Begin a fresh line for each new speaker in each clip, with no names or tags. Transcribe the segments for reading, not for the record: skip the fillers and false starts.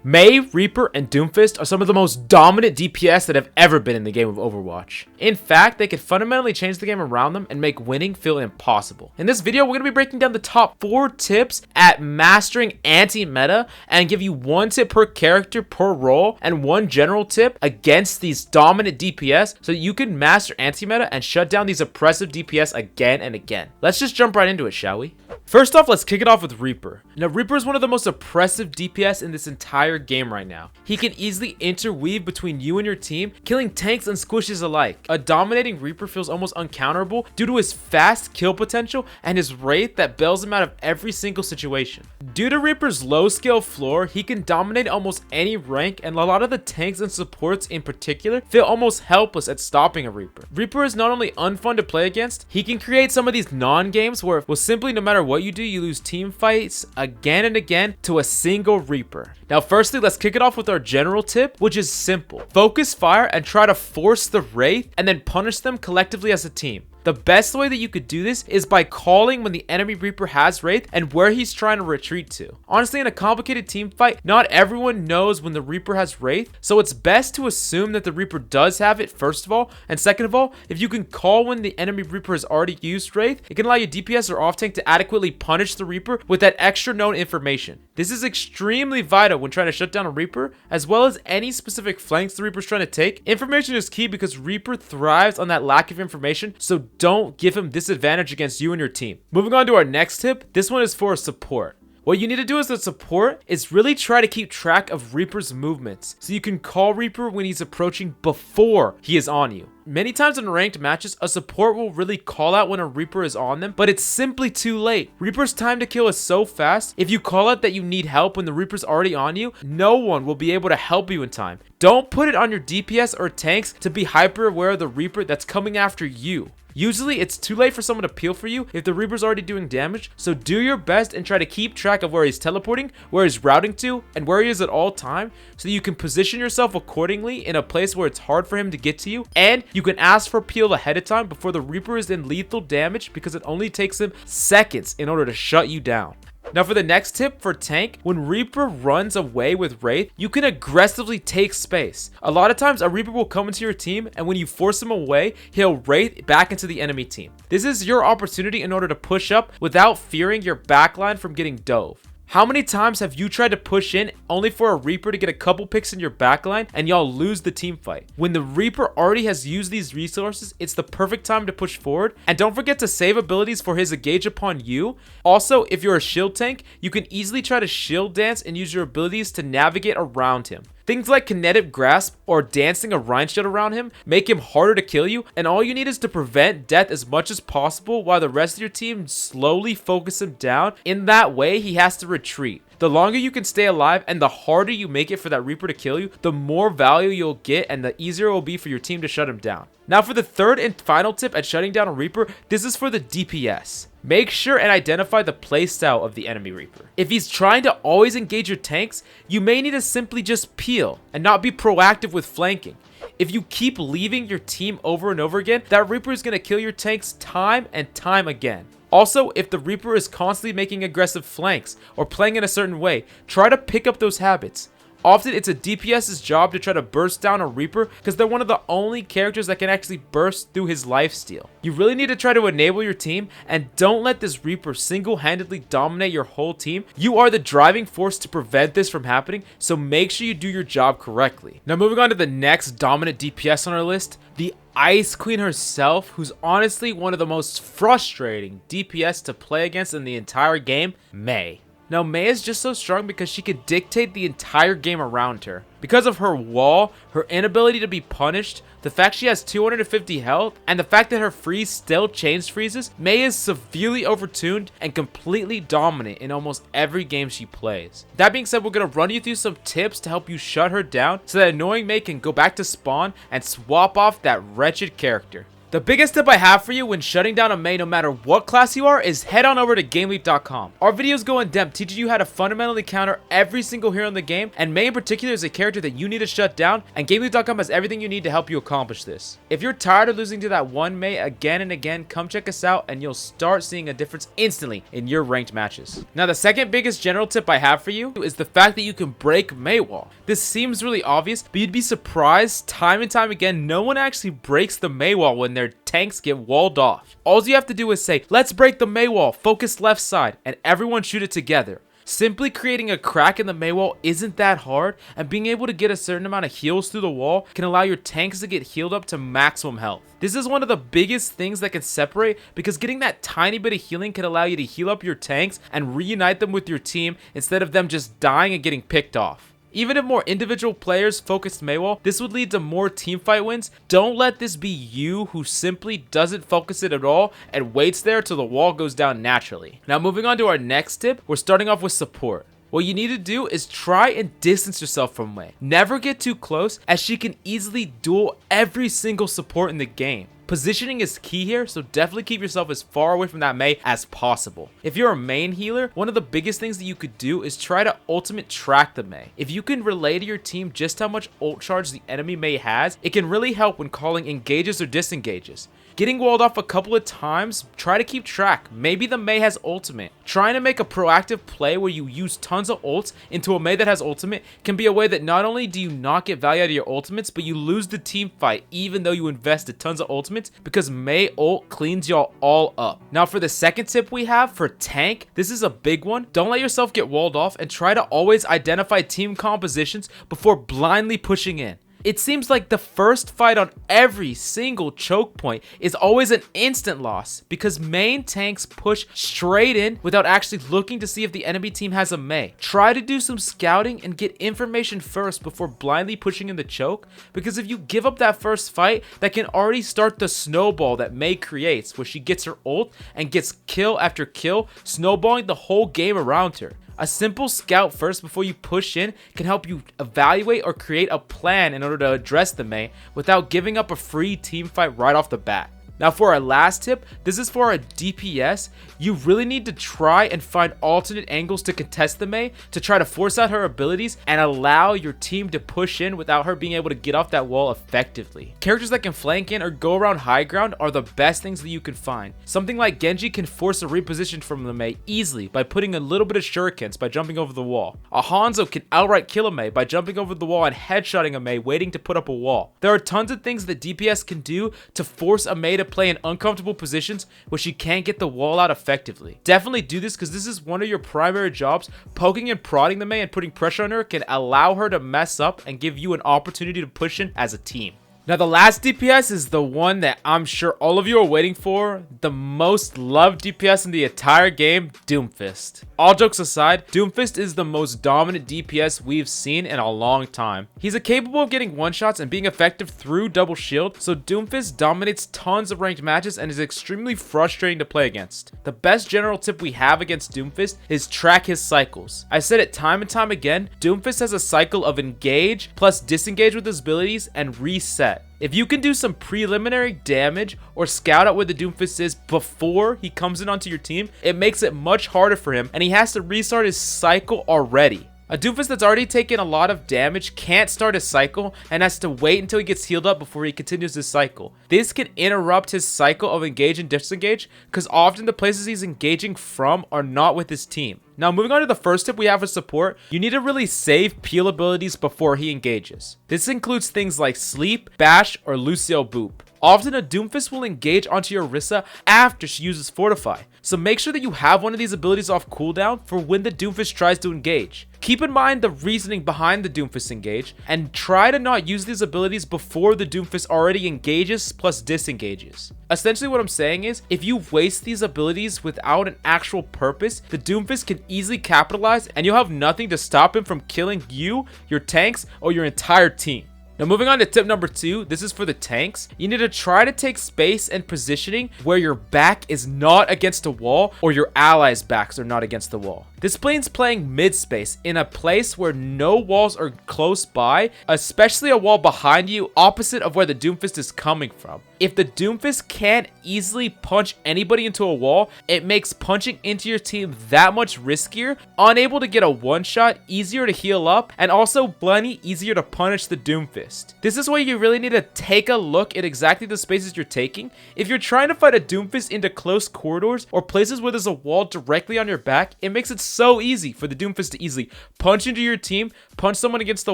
Mei, Reaper, and Doomfist are some of the most dominant DPS that have ever been in the game of Overwatch. In fact, they could fundamentally change the game around them and make winning feel impossible. In this video, we're going to be breaking down the top 4 tips at mastering anti-meta and give you 1 tip per character per role and 1 general tip against these dominant DPS so that you can master anti-meta and shut down these oppressive DPS again and again. Let's just jump right into it, shall we? First off, let's kick it off with Reaper. Now, Reaper is one of the most oppressive DPS in this entire game right now. He can easily interweave between you and your team, killing tanks and squishes alike. A dominating Reaper feels almost uncounterable due to his fast kill potential and his Wraith that bails him out of every single situation. Due to Reaper's low skill floor, he can dominate almost any rank, and a lot of the tanks and supports in particular feel almost helpless at stopping a Reaper. Reaper is not only unfun to play against, he can create some of these non-games where, well, simply no matter what you do, you lose team fights again and again to a single Reaper. Now, firstly, let's kick it off with our general tip, which is simple. Focus fire and try to force the Wraith and then punish them collectively as a team. The best way that you could do this is by calling when the enemy Reaper has Wraith and where he's trying to retreat to. Honestly, in a complicated team fight, not everyone knows when the Reaper has Wraith, so it's best to assume that the Reaper does have it first of all, and second of all, if you can call when the enemy Reaper has already used Wraith, it can allow your DPS or off tank to adequately punish the Reaper with that extra known information. This is extremely vital when trying to shut down a Reaper, as well as any specific flanks the Reaper's trying to take. Information is key because Reaper thrives on that lack of information, so don't give him disadvantage against you and your team. Moving on to our next tip, this one is for support. What you need to do as a support is really try to keep track of Reaper's movements so you can call Reaper when he's approaching before he is on you. Many times in ranked matches, a support will really call out when a Reaper is on them, but it's simply too late. Reaper's time to kill is so fast, if you call out that you need help when the Reaper's already on you, no one will be able to help you in time. Don't put it on your DPS or tanks to be hyper aware of the Reaper that's coming after you. Usually, it's too late for someone to peel for you if the Reaper's already doing damage, so do your best and try to keep track of where he's teleporting, where he's routing to, and where he is at all time, so that you can position yourself accordingly in a place where it's hard for him to get to you, and you can ask for peel ahead of time before the Reaper is in lethal damage because it only takes him seconds in order to shut you down. Now for the next tip for tank, when Reaper runs away with Wraith, you can aggressively take space. A lot of times a Reaper will come into your team and when you force him away, he'll Wraith back into the enemy team. This is your opportunity in order to push up without fearing your backline from getting dove. How many times have you tried to push in only for a Reaper to get a couple picks in your backline and y'all lose the team fight? When the Reaper already has used these resources, it's the perfect time to push forward. And don't forget to save abilities for his engage upon you. Also, if you're a shield tank, you can easily try to shield dance and use your abilities to navigate around him. Things like kinetic grasp or dancing a Rhine shield around him make him harder to kill you, and all you need is to prevent death as much as possible while the rest of your team slowly focus him down. In that way, he has to retreat. The longer you can stay alive and the harder you make it for that Reaper to kill you, the more value you'll get and the easier it will be for your team to shut him down. Now for the third and final tip at shutting down a Reaper, this is for the DPS. Make sure and identify the playstyle of the enemy Reaper. If he's trying to always engage your tanks, you may need to simply just peel and not be proactive with flanking. If you keep leaving your team over and over again, that Reaper is going to kill your tanks time and time again. Also, if the Reaper is constantly making aggressive flanks or playing in a certain way, try to pick up those habits. Often, it's a DPS's job to try to burst down a Reaper because they're one of the only characters that can actually burst through his lifesteal. You really need to try to enable your team and don't let this Reaper single-handedly dominate your whole team. You are the driving force to prevent this from happening, so make sure you do your job correctly. Now moving on to the next dominant DPS on our list, the Ice Queen herself, who's honestly one of the most frustrating DPS to play against in the entire game, Mei. Now, Mei is just so strong because she could dictate the entire game around her. Because of her wall, her inability to be punished, the fact she has 250 health, and the fact that her freeze still chains freezes, Mei is severely overtuned and completely dominant in almost every game she plays. That being said, we're going to run you through some tips to help you shut her down so that annoying Mei can go back to spawn and swap off that wretched character. The biggest tip I have for you when shutting down a Mei no matter what class you are is head on over to GameLeap.com. Our videos go in depth teaching you how to fundamentally counter every single hero in the game, and Mei in particular is a character that you need to shut down, and GameLeap.com has everything you need to help you accomplish this. If you're tired of losing to that one Mei again and again, come check us out and you'll start seeing a difference instantly in your ranked matches. Now the second biggest general tip I have for you is the fact that you can break Mei wall. This seems really obvious, but you'd be surprised time and time again no one actually breaks the Mei wall when their tanks get walled off. All you have to do is say, let's break the Mei wall, focus left side, and everyone shoot it together. Simply creating a crack in the Mei wall isn't that hard, and being able to get a certain amount of heals through the wall can allow your tanks to get healed up to maximum health. This is one of the biggest things that can separate, because getting that tiny bit of healing can allow you to heal up your tanks and reunite them with your team instead of them just dying and getting picked off. Even if more individual players focused Mei wall, this would lead to more teamfight wins. Don't let this be you who simply doesn't focus it at all and waits there till the wall goes down naturally. Now moving on to our next tip, we're starting off with support. What you need to do is try and distance yourself from Mei. Never get too close, as she can easily duel every single support in the game. Positioning is key here, so definitely keep yourself as far away from that Mei as possible. If you're a main healer, one of the biggest things that you could do is try to ultimate track the Mei. If you can relay to your team just how much ult charge the enemy Mei has, it can really help when calling engages or disengages. Getting walled off a couple of times, try to keep track. Maybe the Mei has ultimate. Trying to make a proactive play where you use tons of ults into a Mei that has ultimate can be a way that not only do you not get value out of your ultimates, but you lose the team fight even though you invested tons of ultimates, because Mei ult cleans y'all all up. Now for the second tip we have for tank, this is a big one. Don't let yourself get walled off, and try to always identify team compositions before blindly pushing in. It seems like the first fight on every single choke point is always an instant loss, because main tanks push straight in without actually looking to see if the enemy team has a Mei. Try to do some scouting and get information first before blindly pushing in the choke, because if you give up that first fight, that can already start the snowball that Mei creates, where she gets her ult and gets kill after kill, snowballing the whole game around her. A simple scout first before you push in can help you evaluate or create a plan in order to address the Mei without giving up a free team fight right off the bat. Now for our last tip, this is for a DPS. You really need to try and find alternate angles to contest the Mei to try to force out her abilities and allow your team to push in without her being able to get off that wall effectively. Characters that can flank in or go around high ground are the best things that you can find. Something like Genji can force a reposition from the Mei easily by putting a little bit of shurikens by jumping over the wall. A Hanzo can outright kill a Mei by jumping over the wall and headshotting a Mei waiting to put up a wall. There are tons of things that DPS can do to force a Mei to play in uncomfortable positions where she can't get the wall out effectively. Definitely do this, because this is one of your primary jobs. Poking and prodding the Mei and putting pressure on her can allow her to mess up and give you an opportunity to push in as a team. Now the last DPS is the one that I'm sure all of you are waiting for, the most loved DPS in the entire game, Doomfist. All jokes aside, Doomfist is the most dominant DPS we've seen in a long time. He's capable of getting one-shots and being effective through double shield, so Doomfist dominates tons of ranked matches and is extremely frustrating to play against. The best general tip we have against Doomfist is track his cycles. I said it time and time again, Doomfist has a cycle of engage plus disengage with his abilities and reset. If you can do some preliminary damage or scout out where the Doomfist is before he comes in onto your team, it makes it much harder for him and he has to restart his cycle already. A Doomfist that's already taken a lot of damage can't start his cycle and has to wait until he gets healed up before he continues his cycle. This can interrupt his cycle of engage and disengage, because often the places he's engaging from are not with his team. Now moving on to the first tip we have for support, you need to really save peel abilities before he engages. This includes things like sleep, bash, or Lucio boop. Often a Doomfist will engage onto your Orisa after she uses Fortify, so make sure that you have one of these abilities off cooldown for when the Doomfist tries to engage. Keep in mind the reasoning behind the Doomfist engage, and try to not use these abilities before the Doomfist already engages plus disengages. Essentially what I'm saying is, if you waste these abilities without an actual purpose, the Doomfist can easily capitalize and you'll have nothing to stop him from killing you, your tanks, or your entire team. Now moving on to tip number 2, this is for the tanks. You need to try to take space and positioning where your back is not against a wall or your allies' backs are not against the wall. This means playing mid-space in a place where no walls are close by, especially a wall behind you opposite of where the Doomfist is coming from. If the Doomfist can't easily punch anybody into a wall, it makes punching into your team that much riskier, unable to get a one-shot, easier to heal up, and also plenty easier to punish the Doomfist. This is why you really need to take a look at exactly the spaces you're taking. If you're trying to fight a Doomfist into close corridors or places where there's a wall directly on your back, it makes it so easy for the Doomfist to easily punch into your team, punch someone against the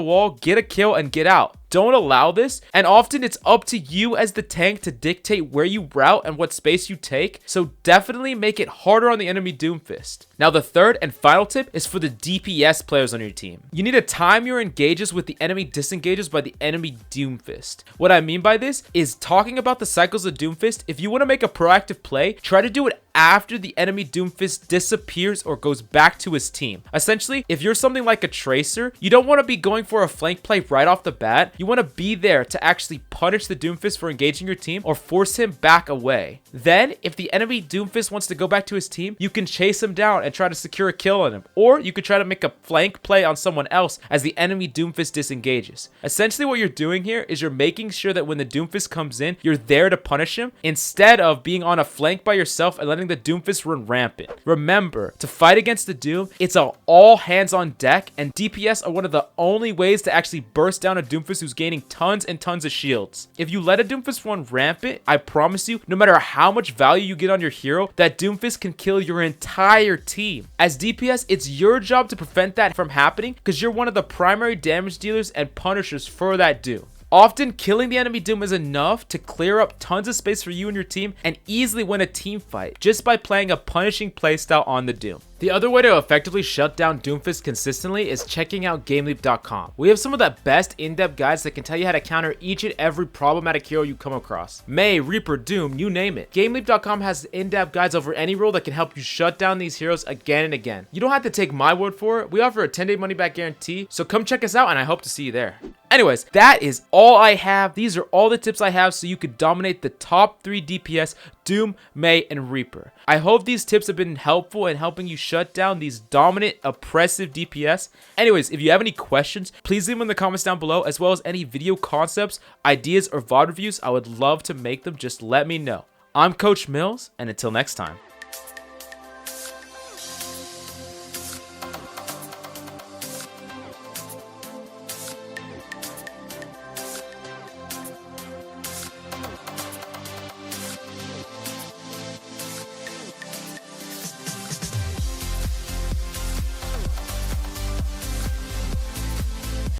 wall, get a kill, and get out. Don't allow this, and often it's up to you as the tank to dictate where you route and what space you take, so definitely make it harder on the enemy Doomfist. Now the third and final tip is for the DPS players on your team. You need to time your engages with the enemy disengages by the enemy Doomfist. What I mean by this is talking about the cycles of Doomfist. If you want to make a proactive play, try to do it after the enemy Doomfist disappears or goes back to his team. Essentially, if you're something like a tracer, you don't want to be going for a flank play right off the bat. You want to be there to actually punish the Doomfist for engaging your team or force him back away. Then, if the enemy Doomfist wants to go back to his team, you can chase him down and try to secure a kill on him. Or you could try to make a flank play on someone else as the enemy Doomfist disengages. Essentially, what you're doing here is you're making sure that when the Doomfist comes in, you're there to punish him instead of being on a flank by yourself and letting the Doomfist run rampant. Remember, to fight against the Doom, it's an all hands on deck, and DPS are one of the only ways to actually burst down a Doomfist who's gaining tons and tons of shields. If you let a Doomfist run rampant, I promise you, no matter how much value you get on your hero, that Doomfist can kill your entire team. As DPS, it's your job to prevent that from happening because you're one of the primary damage dealers and punishers for that Doom. Often, killing the enemy Doom is enough to clear up tons of space for you and your team and easily win a team fight just by playing a punishing playstyle on the Doom. The other way to effectively shut down Doomfist consistently is checking out GameLeap.com. We have some of the best in-depth guides that can tell you how to counter each and every problematic hero you come across. Mei, Reaper, Doom, you name it. GameLeap.com has in-depth guides over any role that can help you shut down these heroes again and again. You don't have to take my word for it. We offer a 10-day money-back guarantee, so come check us out and I hope to see you there. Anyways, that is all I have. These are all the tips I have so you could dominate the top 3 DPS, Doom, Mei, and Reaper. I hope these tips have been helpful in helping you shut down these dominant, oppressive DPS. Anyways, if you have any questions, please leave them in the comments down below, as well as any video concepts, ideas, or VOD reviews. I would love to make them. Just let me know. I'm Coach Mills, and until next time.